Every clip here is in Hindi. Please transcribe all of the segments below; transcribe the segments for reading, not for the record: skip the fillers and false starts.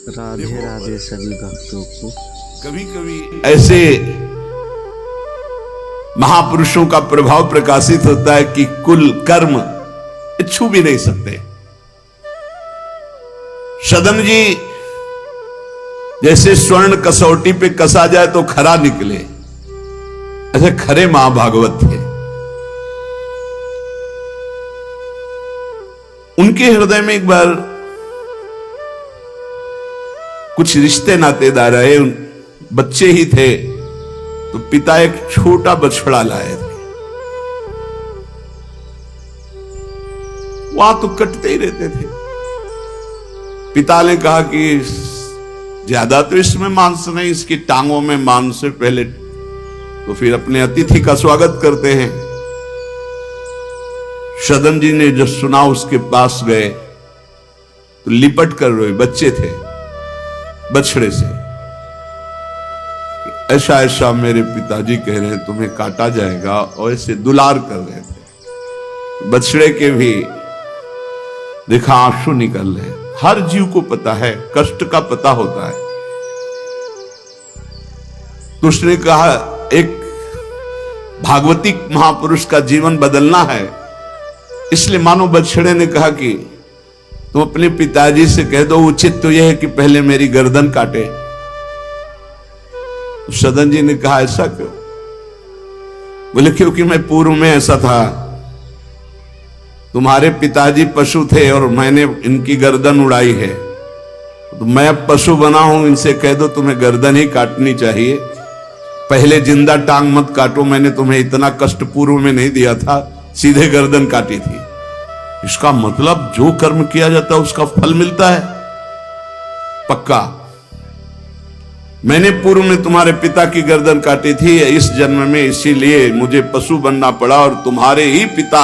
राधे राधे सभी भक्तों को। कभी कभी ऐसे महापुरुषों का प्रभाव प्रकाशित होता है कि कुल कर्म छू भी नहीं सकते। सदन जी जैसे स्वर्ण कसौटी पे कसा जाए तो खरा निकले, ऐसे खरे महाभागवत थे। उनके हृदय में एक बार कुछ रिश्ते नातेदार आए, बच्चे ही थे तो पिता एक छोटा बछड़ा लाए थे। वहां तो कटते ही रहते थे। पिता ने कहा कि ज्यादा तो इसमें मांस नहीं, इसकी टांगों में मांस से पहले तो फिर अपने अतिथि का स्वागत करते हैं। सदन जी ने जब सुना उसके पास गए तो लिपट कर रोए। बच्चे थे, बछड़े से ऐसा ऐसा मेरे पिताजी कह रहे हैं तुम्हें काटा जाएगा, और ऐसे दुलार कर रहे थे। बछड़े के भी देखा आंसू निकल रहे। हर जीव को पता है, कष्ट का पता होता है। तो उसने कहा एक भागवतिक महापुरुष का जीवन बदलना है, इसलिए मानो बछड़े ने कहा कि तुम अपने पिताजी से कह दो उचित तो यह है कि पहले मेरी गर्दन काटे। तो सदन जी ने कहा ऐसा क्यों? बोले क्योंकि मैं पूर्व में ऐसा था, तुम्हारे पिताजी पशु थे और मैंने इनकी गर्दन उड़ाई है, तो मैं अब पशु बना हूं, इनसे कह दो तुम्हें गर्दन ही काटनी चाहिए, पहले जिंदा टांग मत काटो, मैंने तुम्हें इतना कष्ट पूर्व में नहीं दिया था, सीधे गर्दन काटी थी। इसका मतलब जो कर्म किया जाता है उसका फल मिलता है पक्का। मैंने पूर्व में तुम्हारे पिता की गर्दन काटी थी इस जन्म में, इसीलिए मुझे पशु बनना पड़ा, और तुम्हारे ही पिता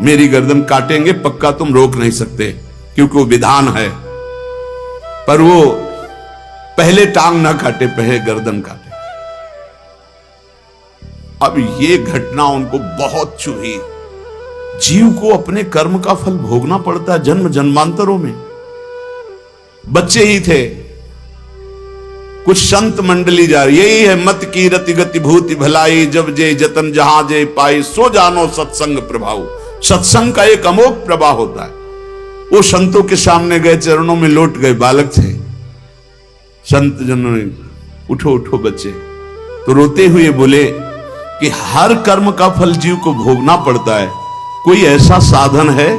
मेरी गर्दन काटेंगे पक्का, तुम रोक नहीं सकते क्योंकि वो विधान है। पर वो पहले टांग ना काटे, पहले गर्दन काटे। अब ये घटना उनको बहुत चुभी। जीव को अपने कर्म का फल भोगना पड़ता है जन्म जन्मांतरों में। बच्चे ही थे, कुछ संत मंडली जा रही, यही है मत की रति गति भूति भलाई, जब जे जतन जहां जे पाई, सो जानो सत्संग प्रभाव। सत्संग का एक अमोघ प्रभाव होता है। वो संतों के सामने गए, चरणों में लौट गए, बालक थे। संत जनों ने उठो उठो बच्चे, तो रोते हुए बोले कि हर कर्म का फल जीव को भोगना पड़ता है, कोई ऐसा साधन है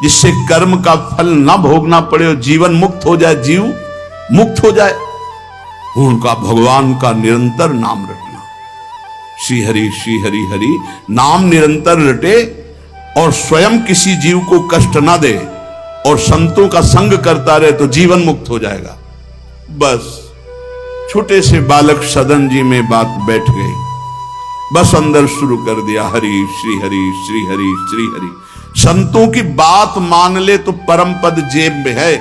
जिससे कर्म का फल ना भोगना पड़े और जीवन मुक्त हो जाए, जीव मुक्त हो जाए? उनका भगवान का निरंतर नाम रटना। श्री हरि हरि नाम निरंतर रटे और स्वयं किसी जीव को कष्ट ना दे और संतों का संग करता रहे तो जीवन मुक्त हो जाएगा। बस छोटे से बालक सदन जी में बात बैठ गई। बस अंदर शुरू कर दिया हरि श्री हरि श्री हरि श्री हरि। संतों की बात मान ले तो परम पद जेब में है।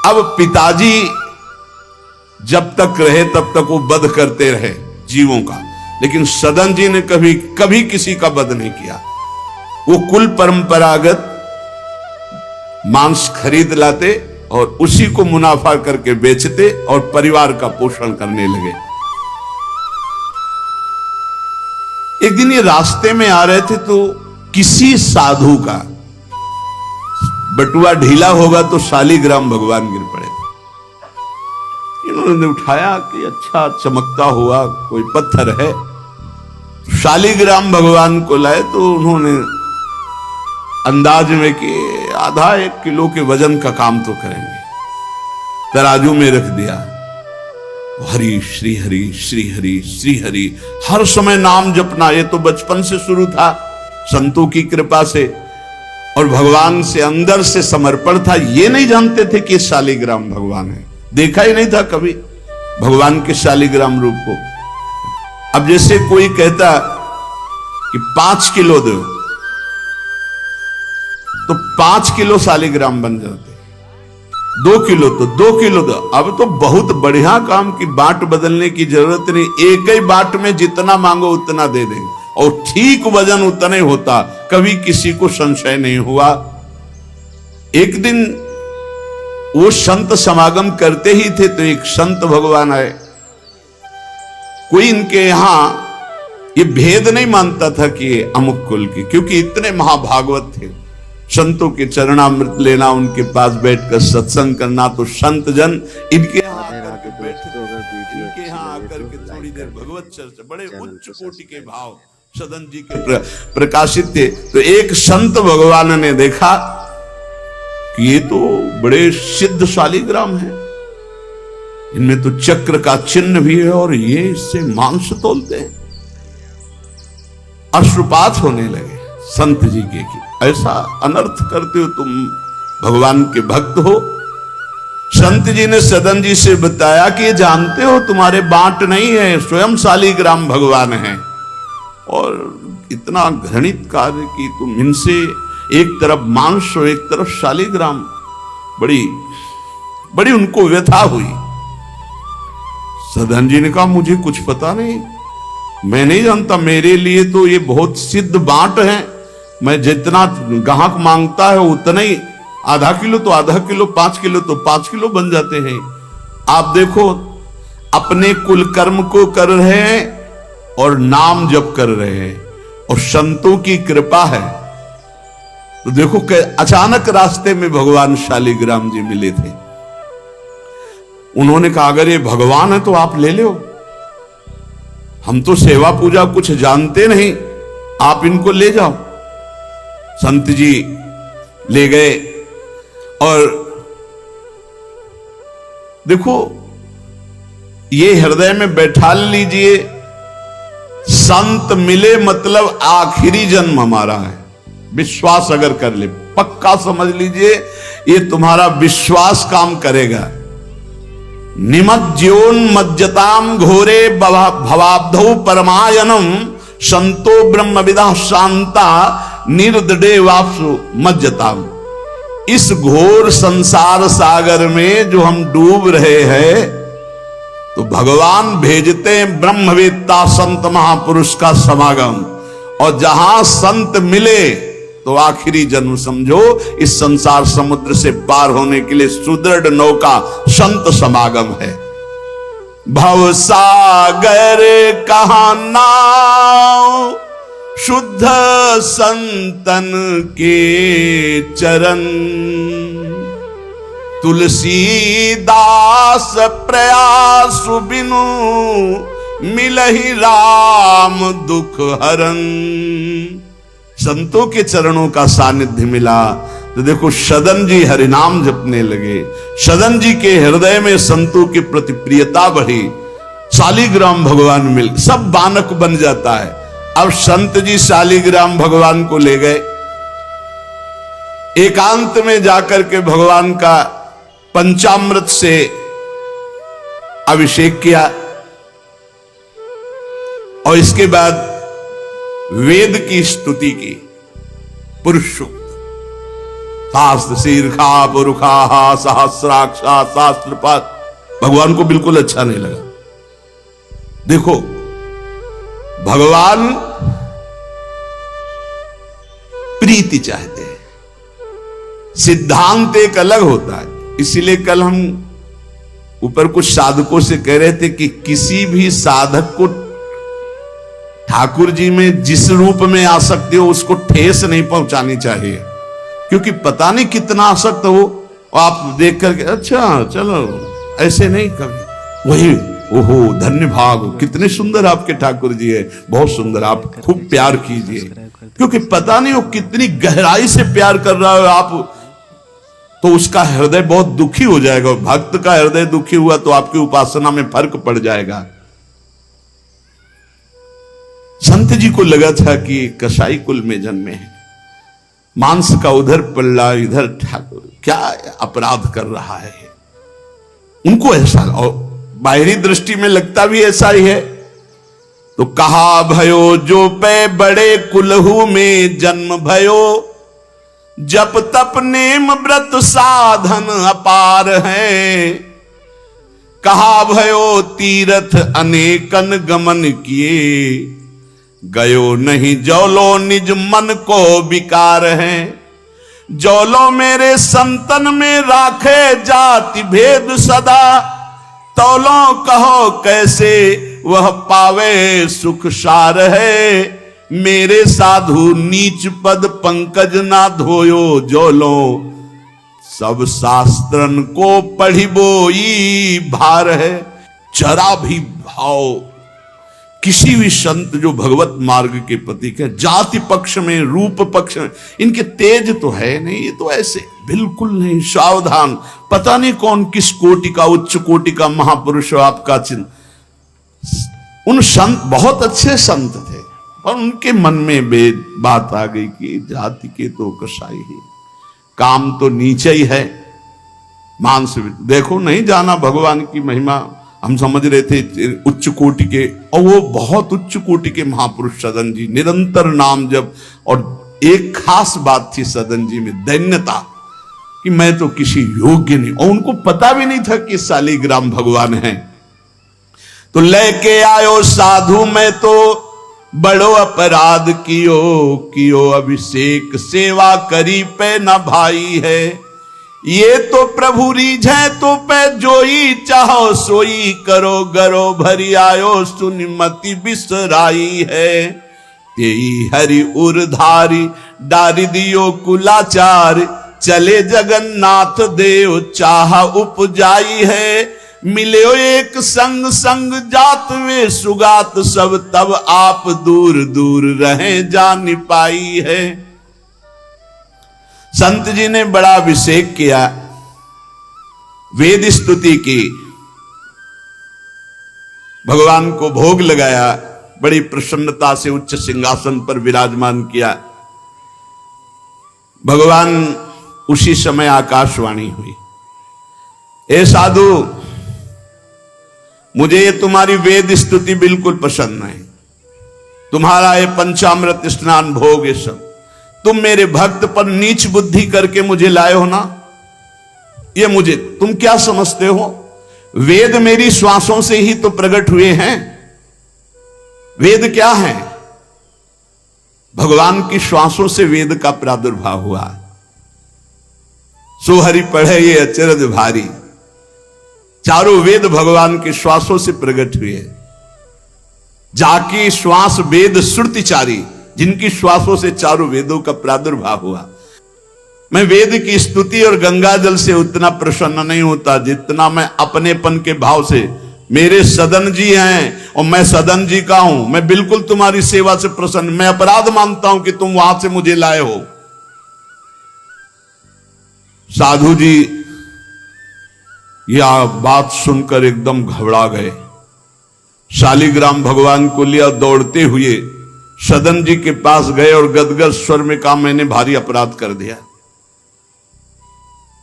अब पिताजी जब तक रहे तब तक वो वध करते रहे जीवों का, लेकिन सदन जी ने कभी कभी किसी का वध नहीं किया। वो कुल परंपरागत मांस खरीद लाते और उसी को मुनाफा करके बेचते और परिवार का पोषण करने लगे। एक दिन ये रास्ते में आ रहे थे तो किसी साधु का बटुआ ढीला होगा तो शालिग्राम भगवान गिर पड़े। इन्होंने उठाया कि अच्छा चमकता हुआ कोई पत्थर है, शालिग्राम भगवान को लाए तो उन्होंने अंदाज में कि आधा 1 किलो के वजन का काम तो करेंगे, तराजू में रख दिया। हरि श्री हरि श्री हरि श्री हरि, हर समय नाम जपना। ये तो बचपन से शुरू था संतों की कृपा से, और भगवान से अंदर से समर्पण था। ये नहीं जानते थे कि शालिग्राम भगवान है, देखा ही नहीं था कभी भगवान के शालिग्राम रूप को। अब जैसे कोई कहता कि 5 किलो दो तो 5 किलो शालिग्राम बन जाते, 2 किलो तो 2 किलो दो। अब तो बहुत बढ़िया काम की बाट बदलने की जरूरत नहीं, एक ही बाट में जितना मांगो उतना दे देंगे और ठीक वजन उतना ही होता, कभी किसी को संशय नहीं हुआ। एक दिन वो संत समागम करते ही थे। तो एक संत भगवान है, कोई इनके यहां ये भेद नहीं मानता था कि ये अमुक कुल की, क्योंकि इतने महाभागवत थे। संतों के चरणामृत लेना, उनके पास बैठकर सत्संग करना, तो संत जन इनके यहाँ आकर के बैठते, इनके यहाँ आकर के थोड़ी देर भगवत चर्चा, बड़े उच्च कोटि के भाव सदन जी के प्रकाशित थे। तो एक संत भगवान ने देखा कि ये तो बड़े सिद्ध शालिग्राम है, इनमें तो चक्र का चिन्ह भी है और ये इससे मांस तोलते हैं। अश्रुपात होने लगे संत जी के कि ऐसा अनर्थ करते हो तुम, भगवान के भक्त हो। संत जी ने सदन जी से बताया कि ये जानते हो तुम्हारे बांट नहीं है, स्वयं शालिग्राम भगवान है, और इतना घृणित कार्य कि तुम इनसे एक तरफ मांस और एक तरफ शालिग्राम, बड़ी बड़ी उनको व्यथा हुई। सदन जी ने कहा मुझे कुछ पता नहीं, मैं नहीं जानता, मेरे लिए तो ये बहुत सिद्ध बांट है, मैं जितना ग्राहक मांगता है उतना ही, आधा किलो तो आधा किलो, 5 किलो तो 5 किलो बन जाते हैं। आप देखो अपने कुल कर्म को कर रहे हैं और नाम जप कर रहे हैं, और संतों की कृपा है। तो देखो अचानक रास्ते में भगवान शालिग्राम जी मिले थे। उन्होंने कहा अगर ये भगवान है तो आप ले लो, हम तो सेवा पूजा कुछ जानते नहीं, आप इनको ले जाओ। संत जी ले गए, और देखो ये हृदय में बैठा लीजिए, संत मिले मतलब आखिरी जन्म हमारा है। विश्वास अगर कर ले, पक्का समझ लीजिए ये तुम्हारा विश्वास काम करेगा। निमज्जोन्मज्जताम घोरे भवाब्धौ परमायनम संतो ब्रह्मविदा शांता निर्दडे वापसु मज्जताम। इस घोर संसार सागर में जो हम डूब रहे हैं, तो भगवान भेजते हैं ब्रह्मवेत्ता संत महापुरुष का समागम, और जहां संत मिले तो आखिरी जन्म समझो इस संसार समुद्र से पार होने के लिए सुदृढ़ नौका संत समागम है। भव सागर कहा नाव शुद्ध संतन के चरण, तुलसीदास प्रयास बिनु मिलहि राम दुख हरन। संतों के चरणों का सानिध्य मिला तो देखो सदन जी हरिनाम जपने लगे, सदन जी के हृदय में संतों की प्रति प्रियता बढ़ी, शालिग्राम भगवान मिल, सब बानक बन जाता है। अब संत जी शालिग्राम भगवान को ले गए, एकांत में जाकर के भगवान का पंचामृत से अभिषेक किया, और इसके बाद वेद की स्तुति की, पुरुष सूक्त, शास्त्र शीर्षा पुरुषा सहस्राक्षा शास्त्रपात। भगवान को बिल्कुल अच्छा नहीं लगा। देखो भगवान प्रीति चाहते हैं, सिद्धांत एक अलग होता है। इसीलिए कल हम ऊपर कुछ साधकों से कह रहे थे कि किसी भी साधक को ठाकुर जी में जिस रूप में आसक्ति हो उसको ठेस नहीं पहुंचानी चाहिए, क्योंकि पता नहीं कितना आसक्त हो, आप देख करके अच्छा चलो, ऐसे नहीं कभी वही ओहो धन्य भाग, कितने सुंदर आपके ठाकुर जी है, बहुत सुंदर, आप खूब प्यार कीजिए, क्योंकि पता नहीं वो कितनी गहराई से प्यार कर रहा है आप, तो उसका हृदय बहुत दुखी हो जाएगा। भक्त का हृदय दुखी हुआ तो आपकी उपासना में फर्क पड़ जाएगा। संत जी को लगा था कि कसाई कुल में जन्मे हैं, मांस का उधर पल्ला इधर ठाकुर, क्या अपराध कर रहा है उनको ऐसा, और बाहरी दृष्टि में लगता भी ऐसा ही है। तो कहा भयो जो पे बड़े कुलहू में जन्म भयो, जप तप नेम व्रत साधन अपार है। कहा भयो तीर्थ अनेकन गमन किए, गयो नहीं जौलो निज मन को विकार है। जौलो मेरे संतन में राखे जाति भेद सदा, तौलो कहो कैसे वह पावे सुख सार है। मेरे साधु नीच पद पंकज ना धोयो, जौलो सब शास्त्रन को पढ़ी बोई भार है। जरा भी भाव किसी भी संत जो भगवत मार्ग के प्रतीक है, जाति पक्ष में रूप पक्ष में इनके तेज तो है नहीं, ये तो ऐसे बिल्कुल नहीं, सावधान। पता नहीं कौन किस कोटि का, उच्च कोटि का महापुरुष हो आपका चिन्ह। उन संत बहुत अच्छे संत थे, पर उनके मन में बात आ गई कि जाति के तो कसाई ही, काम तो नीचे ही है, मांस। देखो नहीं जाना भगवान की महिमा, हम समझ रहे थे उच्च कोटि के, और वो बहुत उच्च कोटि के महापुरुष सदन जी, निरंतर नाम जप। और एक खास बात थी सदन जी में, दैन्यता, कि मैं तो किसी योग्य नहीं, और उनको पता भी नहीं था कि शालिग्राम भगवान हैं। तो लेके आयो साधु, मैं तो बड़ो अपराध कियो अभिषेक, सेवा करी पे न भाई है। ये तो प्रभु रीझे तो पे जोई, चाहो सोई करो गरो भरी आयो, सुनिमति बिसराई है। तेई हरि उरधारी डारी दियो कुलाचार, चले जगन्नाथ देव चाह उपजाई है। मिले एक संग संग जात वे सुगात, सब तब आप दूर दूर रहे जान पाई है। संत जी ने बड़ा अभिषेक किया, वेद स्तुति की, भगवान को भोग लगाया, बड़ी प्रसन्नता से उच्च सिंहासन पर विराजमान किया। भगवान उसी समय आकाशवाणी हुई, ए साधु, मुझे ये तुम्हारी वेद स्तुति बिल्कुल पसंद नहीं, तुम्हारा ये पंचामृत स्नान भोग, ये सब तुम मेरे भक्त पर नीच बुद्धि करके मुझे लाए हो ना। ये मुझे तुम क्या समझते हो, वेद मेरी श्वासों से ही तो प्रकट हुए हैं। वेद क्या है, भगवान की श्वासों से वेद का प्रादुर्भाव हुआ। सो हरि पढ़े ये अचरज भारी, चारों वेद भगवान के श्वासों से प्रकट हुए। जाकी श्वास वेद श्रुतिचारी, जिनकी श्वासों से चारों वेदों का प्रादुर्भाव हुआ। मैं वेद की स्तुति और गंगा जल से उतना प्रसन्न नहीं होता जितना मैं अपनेपन के भाव से, मेरे सदन जी हैं और मैं सदन जी का हूं, मैं बिल्कुल तुम्हारी सेवा से प्रसन्न। मैं अपराध मानता हूं कि तुम वहां से मुझे लाए हो। साधु जी यह बात सुनकर एकदम घबरा गए, शालिग्राम भगवान को लिया, दौड़ते हुए सदन जी के पास गए और गदगद स्वर में कहा, मैंने भारी अपराध कर दिया,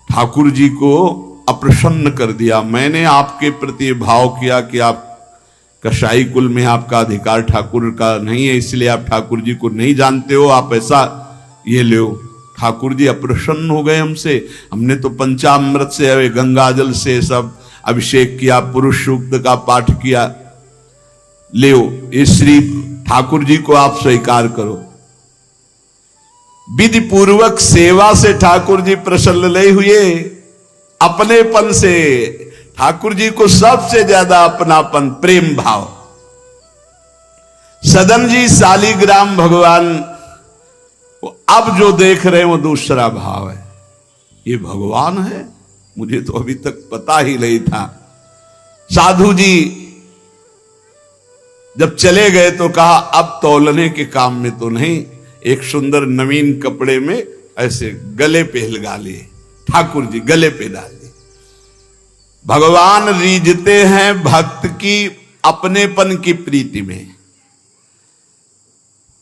ठाकुर जी को अप्रसन्न कर दिया। मैंने आपके प्रति भाव किया कि आप कसाई कुल में आपका अधिकार ठाकुर का नहीं है, इसलिए आप ठाकुर जी को नहीं जानते हो, आप ऐसा ये लो। ठाकुर जी अप्रसन्न हो गए हमसे, हमने तो पंचामृत से, गंगा जल से सब अभिषेक किया, पुरुष सूक्त का पाठ किया, ले इस श्री ठाकुर जी को आप स्वीकार करो। विधि पूर्वक सेवा से ठाकुर जी प्रसन्न नहीं हुए, अपनेपन से ठाकुर जी को सबसे ज्यादा अपनापन, प्रेम भाव। सदन जी शालिग्राम भगवान अब जो देख रहे हैं वो दूसरा भाव है, ये भगवान है, मुझे तो अभी तक पता ही नहीं था। साधु जी जब चले गए तो कहा, अब तौलने के काम में तो नहीं, एक सुंदर नवीन कपड़े में ऐसे गले पे लगा लिए, ठाकुर जी गले पे डाल लिए। भगवान रीझते हैं भक्त की अपनेपन की प्रीति में,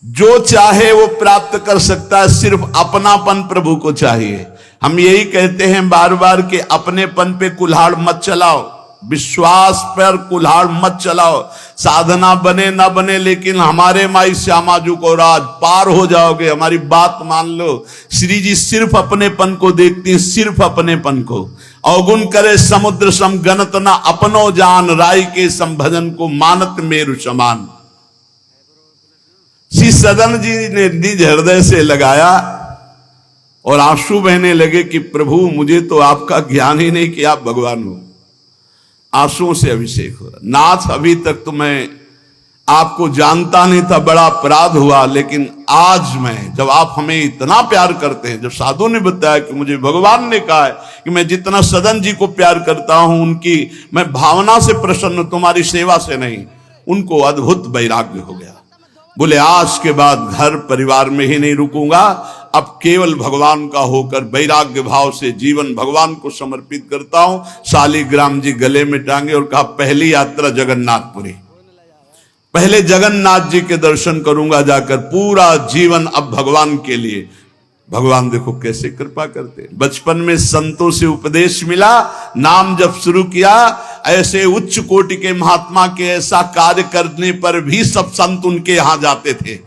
जो चाहे वो प्राप्त कर सकता है, सिर्फ अपनापन प्रभु को चाहिए। हम यही कहते हैं बार बार कि अपनेपन पे कुल्हाड़ मत चलाओ, विश्वास पर कुल्हाड़ मत चलाओ। साधना बने ना बने, लेकिन हमारे माई श्यामा जी को राज पार हो जाओगे, हमारी बात मान लो। श्री जी सिर्फ अपनेपन को देखती हैं, सिर्फ अपनेपन को। अवगुण करे समुद्र सम गणत ना अपनो जान, राय के संभजन को मानत मेरु समान। श्री सदन जी ने निज हृदय से लगाया, और आंसू बहने लगे कि प्रभु मुझे तो आपका ज्ञान ही नहीं कि आप भगवान हो। आंसुओं से अभिषेक हो रहा, नाथ अभी तक तो मैं आपको जानता नहीं था, बड़ा अपराध हुआ, लेकिन आज मैं, जब आप हमें इतना प्यार करते हैं, जब साधु ने बताया कि मुझे भगवान ने कहा है कि मैं जितना सदन जी को प्यार करता हूं उनकी मैं भावना से प्रसन्न, तुम्हारी सेवा से नहीं, उनको अद्भुत वैराग्य हो गया। बोले आज के बाद घर परिवार में ही नहीं रुकूंगा, अब केवल भगवान का होकर वैराग्य भाव से जीवन भगवान को समर्पित करता हूं। शालिग्राम जी गले में टांगे और कहा पहली यात्रा जगन्नाथपुरी, पहले जगन्नाथ जी के दर्शन करूंगा जाकर, पूरा जीवन अब भगवान के लिए। भगवान देखो कैसे कृपा करते। बचपन में संतों से उपदेश मिला, नाम जब शुरू किया, ऐसे उच्च कोटि के महात्मा के ऐसा कार्य करने पर भी सब संत उनके यहां जाते थे,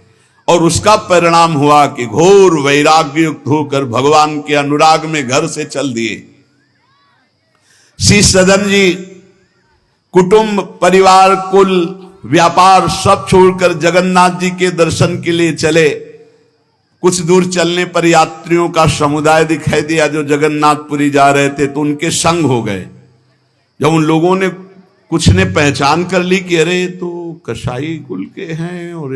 और उसका परिणाम हुआ कि घोर वैराग्य युक्त होकर भगवान के अनुराग में घर से चल दिए। श्री सदन जी कुटुंब परिवार कुल व्यापार सब छोड़कर जगन्नाथ जी के दर्शन के लिए चले। कुछ दूर चलने पर यात्रियों का समुदाय दिखाई दिया जो जगन्नाथपुरी जा रहे थे, तो उनके संग हो गए। जब उन लोगों ने कुछ ने पहचान कर ली कि अरे तो कसाई कुल के हैं, और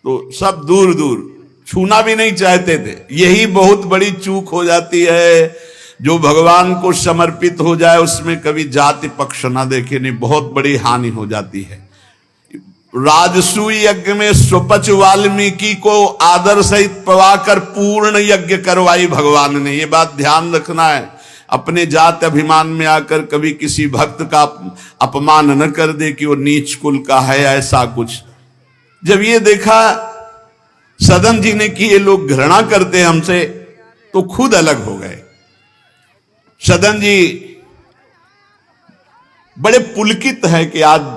तो सब दूर दूर छूना भी नहीं चाहते थे। यही बहुत बड़ी चूक हो जाती है, जो भगवान को समर्पित हो जाए उसमें कभी जाति पक्ष ना देखे, नहीं बहुत बड़ी हानि हो जाती है। राजसूय यज्ञ में स्वपच वाल्मीकि को आदर सहित पवाकर पूर्ण यज्ञ करवाई भगवान ने, ये बात ध्यान रखना है। अपने जात अभिमान में आकर कभी किसी भक्त का अपमान न कर दे कि वो नीच कुल का है, ऐसा कुछ। जब ये देखा सदन जी ने कि ये लोग घृणा करते हमसे, तो खुद अलग हो गए। सदन जी बड़े पुलकित है कि आज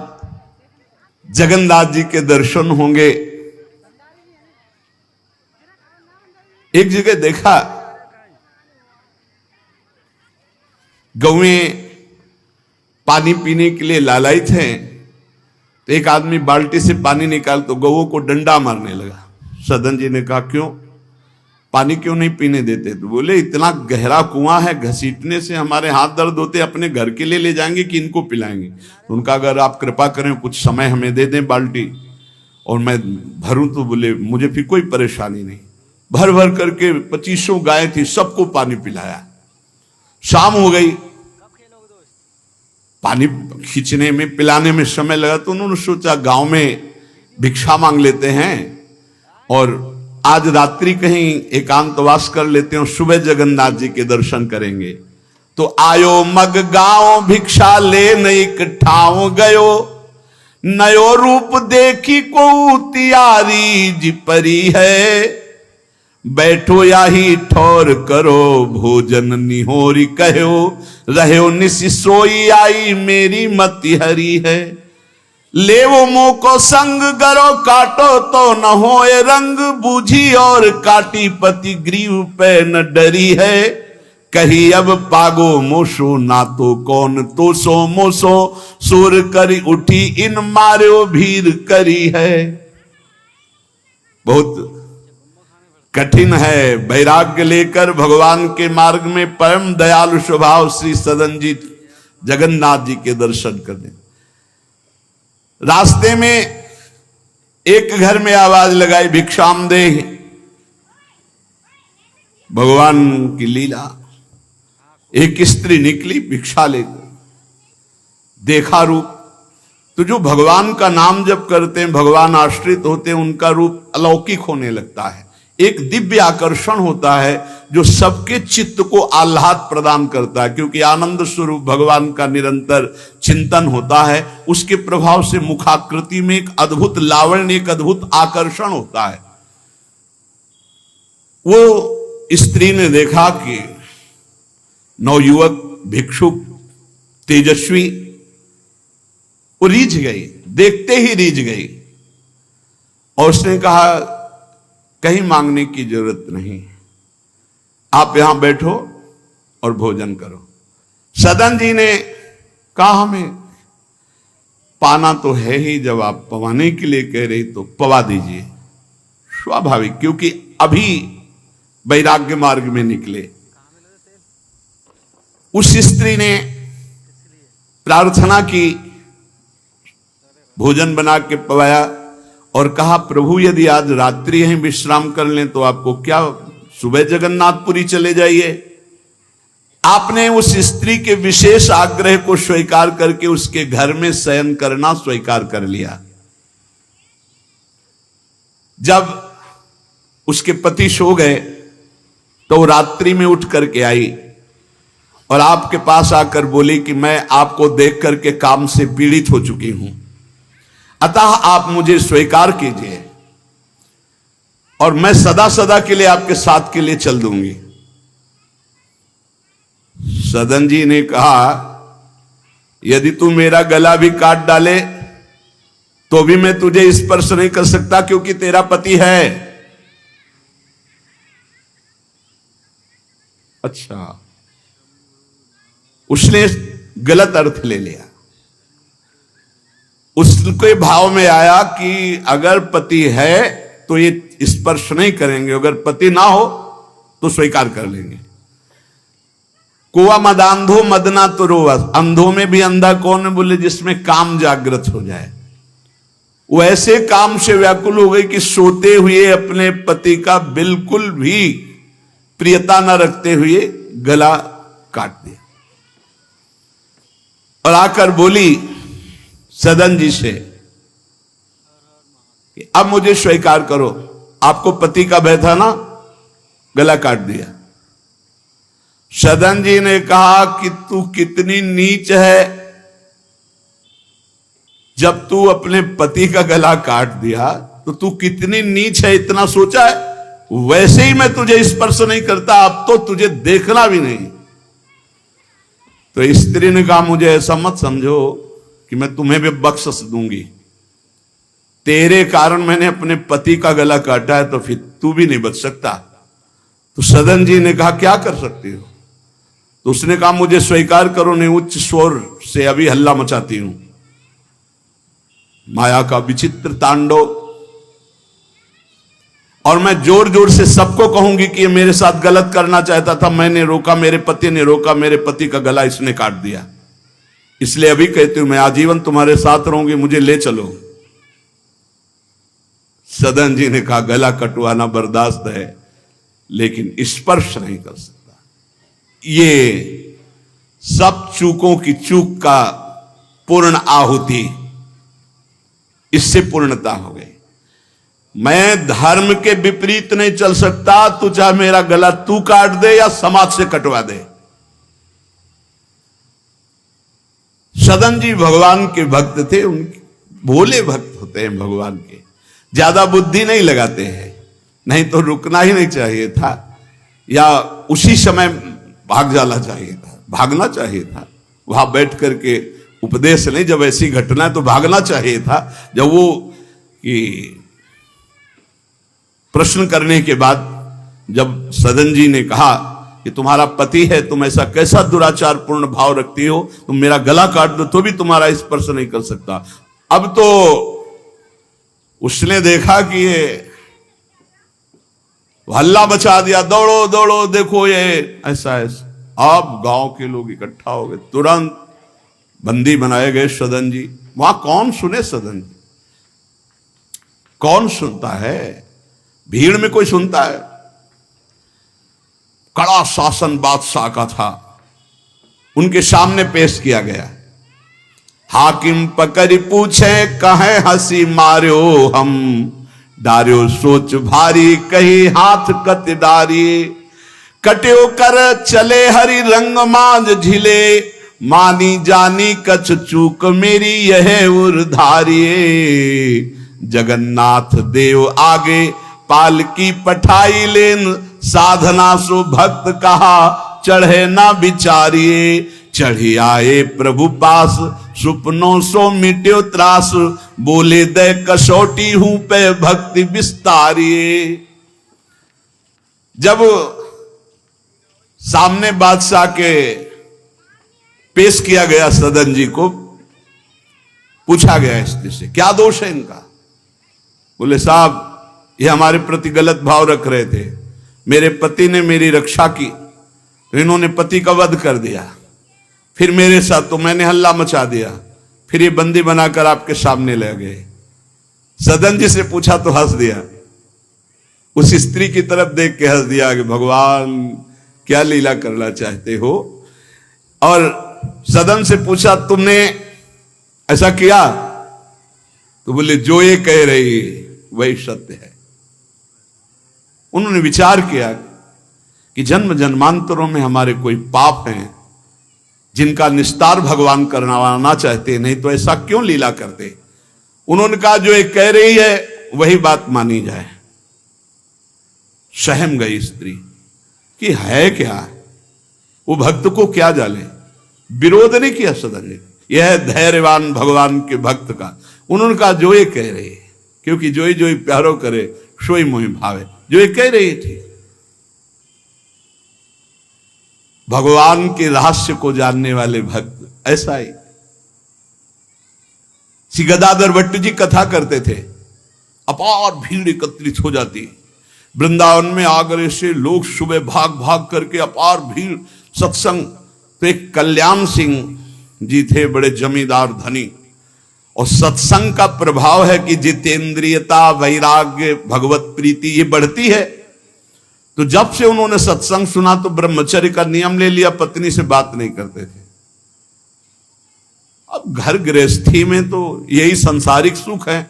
जगन्नाथ जी के दर्शन होंगे। एक जगह देखा गौएं पानी पीने के लिए लालायित हैं, तो एक आदमी बाल्टी से पानी निकाल तो गौओं को डंडा मारने लगा। सदन जी ने कहा क्यों, पानी क्यों नहीं पीने देते? तो बोले इतना गहरा कुआं है, घसीटने से हमारे हाथ दर्द होते, अपने घर के लिए ले जाएंगे कि इनको पिलाएंगे? तो उनका अगर आप कृपा करें कुछ समय हमें दे दें बाल्टी और मैं भरूं, तो बोले मुझे फिर कोई परेशानी नहीं। भर भर करके 2500 गाय थी, सबको पानी पिलाया। शाम हो गई, पानी खींचने में पिलाने में समय लगा, तो उन्होंने सोचा गांव में भिक्षा मांग लेते हैं और आज रात्रि कहीं एकांतवास कर लेते हैं, सुबह जगन्नाथ जी के दर्शन करेंगे। तो आयो मग गांव भिक्षा ले नई ठाव गयो, नयो रूप देखी को तियारी जी परी है, बैठो याही ठौर करो भोजन निहोरी कहो, रहो निसि सोई आई मेरी मति हरी है, ले वो मुंह को संग गरो काटो तो न होए रंग, बूझी और काटी पति ग्रीव पे न डरी है, कही अब पागो मोशो ना तो कौन तो सो मोसो, सुर करी उठी इन मार्यो भीर करी है। बहुत कठिन है वैराग्य लेकर भगवान के मार्ग में परम दयालु स्वभाव श्री सदन जी जगन्नाथ जी के दर्शन करने। रास्ते में एक घर में आवाज लगाई भिक्षाम दे, भगवान की लीला। एक स्त्री निकली भिक्षा लेकर, देखा रूप, तो जो भगवान का नाम जप करते हैं, भगवान आश्रित होते हैं, उनका रूप अलौकिक होने लगता है। एक दिव्य आकर्षण होता है जो सबके चित्त को आह्लाद प्रदान करता है, क्योंकि आनंद स्वरूप भगवान का निरंतर चिंतन होता है। उसके प्रभाव से मुखाकृति में एक अद्भुत लावण्य, एक अद्भुत आकर्षण होता है। वो स्त्री ने देखा कि नवयुवक भिक्षुक तेजस्वी, वो रीझ गई, देखते ही रीझ गई, और उसने कहा कहीं मांगने की जरूरत नहीं, आप यहां बैठो और भोजन करो। सदन जी ने कहा हमें पाना तो है ही, जब आप पवाने के लिए कह रही तो पवा दीजिए। स्वाभाविक, क्योंकि अभी वैराग्य मार्ग में निकले। उस स्त्री ने प्रार्थना की, भोजन बना के पवाया और कहा, प्रभु यदि आज रात्रि है विश्राम कर लें तो आपको क्या, सुबह जगन्नाथपुरी चले जाइए। आपने उस स्त्री के विशेष आग्रह को स्वीकार करके उसके घर में शयन करना स्वीकार कर लिया। जब उसके पति सो गए तो रात्रि में उठ करके आई और आपके पास आकर बोली कि मैं आपको देख करके काम से पीड़ित हो चुकी हूं, अतः आप मुझे स्वीकार कीजिए और मैं सदा सदा के लिए आपके साथ के लिए चल दूंगी। सदन जी ने कहा, यदि तू मेरा गला भी काट डाले तो भी मैं तुझे स्पर्श नहीं कर सकता, क्योंकि तेरा पति है। अच्छा, उसने गलत अर्थ ले लिया। उसके भाव में आया कि अगर पति है तो ये स्पर्श नहीं करेंगे, अगर पति ना हो तो स्वीकार कर लेंगे। कुआ मदांधो मदना तो रोवा, अंधों में भी अंधा कौन है, बोले जिसमें काम जागृत हो जाए। वो ऐसे काम से व्याकुल हो गई कि सोते हुए अपने पति का बिल्कुल भी प्रियता न रखते हुए गला काट दिया और आकर बोली सदन जी से कि अब मुझे स्वीकार करो, आपको पति का भय था ना, गला काट दिया। सदन जी ने कहा कि तू कितनी नीच है, जब तू अपने पति का गला काट दिया तो तू कितनी नीच है, इतना सोचा है? वैसे ही मैं तुझे स्पर्श नहीं करता, अब तो तुझे देखना भी नहीं। तो स्त्री ने कहा, मुझे ऐसा मत समझो कि मैं तुम्हें भी बख्श दूंगी, तेरे कारण मैंने अपने पति का गला काटा है, तो फिर तू भी नहीं बच सकता। तो सदन जी ने कहा, क्या कर सकती हो? तो उसने कहा, मुझे स्वीकार करो, नहीं उच्च स्वर से अभी हल्ला मचाती हूं। माया का विचित्र तांडव, और मैं जोर जोर से सबको कहूंगी कि ये मेरे साथ गलत करना चाहता था, मैंने रोका, मेरे पति ने रोका, मेरे पति का गला इसने काट दिया, इसलिए अभी कहती हूं मैं आजीवन तुम्हारे साथ रहूंगी, मुझे ले चलो। सदन जी ने कहा, गला कटवाना बर्दाश्त है लेकिन स्पर्श नहीं कर सकता। ये सब चूकों की चूक का पूर्ण आहुति, इससे पूर्णता हो गई। मैं धर्म के विपरीत नहीं चल सकता, तू चाहे मेरा गला तू काट दे या समाज से कटवा दे। सदन जी भगवान के भक्त थे, उनके भोले भक्त होते हैं भगवान के, ज्यादा बुद्धि नहीं लगाते हैं, नहीं तो रुकना ही नहीं चाहिए था या उसी समय भाग जाना चाहिए था, भागना चाहिए था। वहां बैठ करके उपदेश नहीं, जब ऐसी घटना है तो भागना चाहिए था। जब वो कि प्रश्न करने के बाद जब सदन जी ने कहा कि तुम्हारा पति है, तुम ऐसा कैसा दुराचार पूर्ण भाव रखती हो, तुम मेरा गला काट दो तो भी तुम्हारा स्पर्श नहीं कर सकता। अब तो उसने देखा कि ये हल्ला मचा दिया, दौड़ो दौड़ो देखो ये ऐसा ऐसा। अब गांव के लोग इकट्ठा हो गए, तुरंत बंदी बनाए गए सदन जी। वहां कौन सुने सदन जी, कौन सुनता है? भीड़ में कोई सुनता है? कड़ा शासन बादशाह का था, उनके सामने पेश किया गया। हाकिम पकड़ पूछे, कहे हंसी मार्यो हम, डार्यो सोच भारी, कही हाथ कत डारी। कट्यो कर चले हरि रंग मांझ झिले, मानी जानी कछ चूक मेरी यह उर्धारिये। जगन्नाथ देव आगे पालकी पठाई लेन, साधना सो भक्त कहा चढ़े ना बिचारिये। चढ़ी आए प्रभु पास, सुपनों सो मिट्यो त्रास, बोले दे कसौटी हूं पे भक्ति विस्तारिये। जब सामने बादशाह के पेश किया गया सदन जी को, पूछा गया स्त्री से क्या दोष है इनका? बोले साहब ये हमारे प्रति गलत भाव रख रहे थे, मेरे पति ने मेरी रक्षा की तो इन्होंने पति का वध कर दिया, फिर मेरे साथ तो मैंने हल्ला मचा दिया, फिर ये बंदी बनाकर आपके सामने ले गए। सदन जी से पूछा तो हंस दिया, उस स्त्री की तरफ देख के हंस दिया कि भगवान क्या लीला करना चाहते हो। और सदन से पूछा तुमने ऐसा किया, तो बोले जो ये कह रही वही सत्य है। उन्होंने विचार किया कि जन्म जन्मांतरों में हमारे कोई पाप हैं जिनका निस्तार भगवान करना चाहते, नहीं तो ऐसा क्यों लीला करते। उन्होंने कहा जो ये कह रही है वही बात मानी जाए। सहम गई स्त्री कि है क्या, वो भक्त को क्या जाने, विरोध नहीं किया सदन ने। यह धैर्यवान भगवान के भक्त का। उन्होंने कहा जो ये कह रही है, क्योंकि जो ही प्यारो करे सोई मोहि भावे, जो ये कह रही थी। भगवान के रहस्य को जानने वाले भक्त ऐसा ही। श्री गदाधर भट्ट जी कथा करते थे, अपार भीड़ एकत्रित हो जाती वृंदावन में। आगरे से लोग सुबह भाग भाग करके अपार भीड़ सत्संग। तो एक कल्याण सिंह जी थे, बड़े जमींदार धनी, और सत्संग का प्रभाव है कि जितेंद्रियता, वैराग्य, भगवत प्रीति ये बढ़ती है। तो जब से उन्होंने सत्संग सुना तो ब्रह्मचर्य का नियम ले लिया, पत्नी से बात नहीं करते थे। अब घर गृहस्थी में तो यही संसारिक सुख है।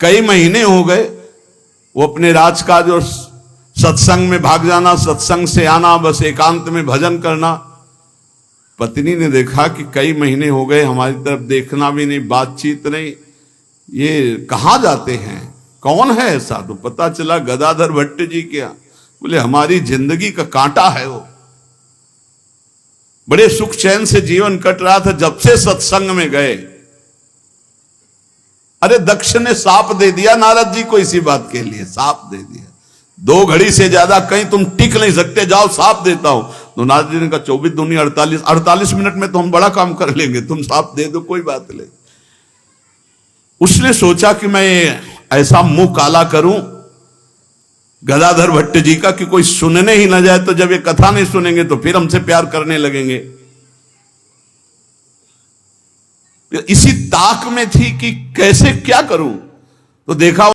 कई महीने हो गए वो अपने राजकाज और सत्संग में भाग जाना, सत्संग से आना, बस एकांत में भजन करना। पत्नी ने देखा कि कई महीने हो गए, हमारी तरफ देखना भी नहीं, बातचीत नहीं, ये कहाँ जाते हैं, कौन है ऐसा। तो पता चला गदाधर भट्ट जी क्या। बोले हमारी जिंदगी का कांटा है वो, बड़े सुख चैन से जीवन कट रहा था, जब से सत्संग में गए। अरे दक्ष ने साप दे दिया नारद जी को इसी बात के लिए, साप दे दिया। 2 घड़ी से ज्यादा कहीं तुम टिक नहीं सकते, जाओ साप देता हूं। तो नारद जी ने कहा 24 दूनी 48 मिनट में तो हम बड़ा काम कर लेंगे, तुम साप दे दो कोई बात नहीं। उसने सोचा कि मैं ऐसा मुंह काला करूं गदाधर भट्ट जी का कि कोई सुनने ही ना जाए, तो जब ये कथा नहीं सुनेंगे तो फिर हमसे प्यार करने लगेंगे। इसी ताक में थी कि कैसे क्या करूं। तो देखा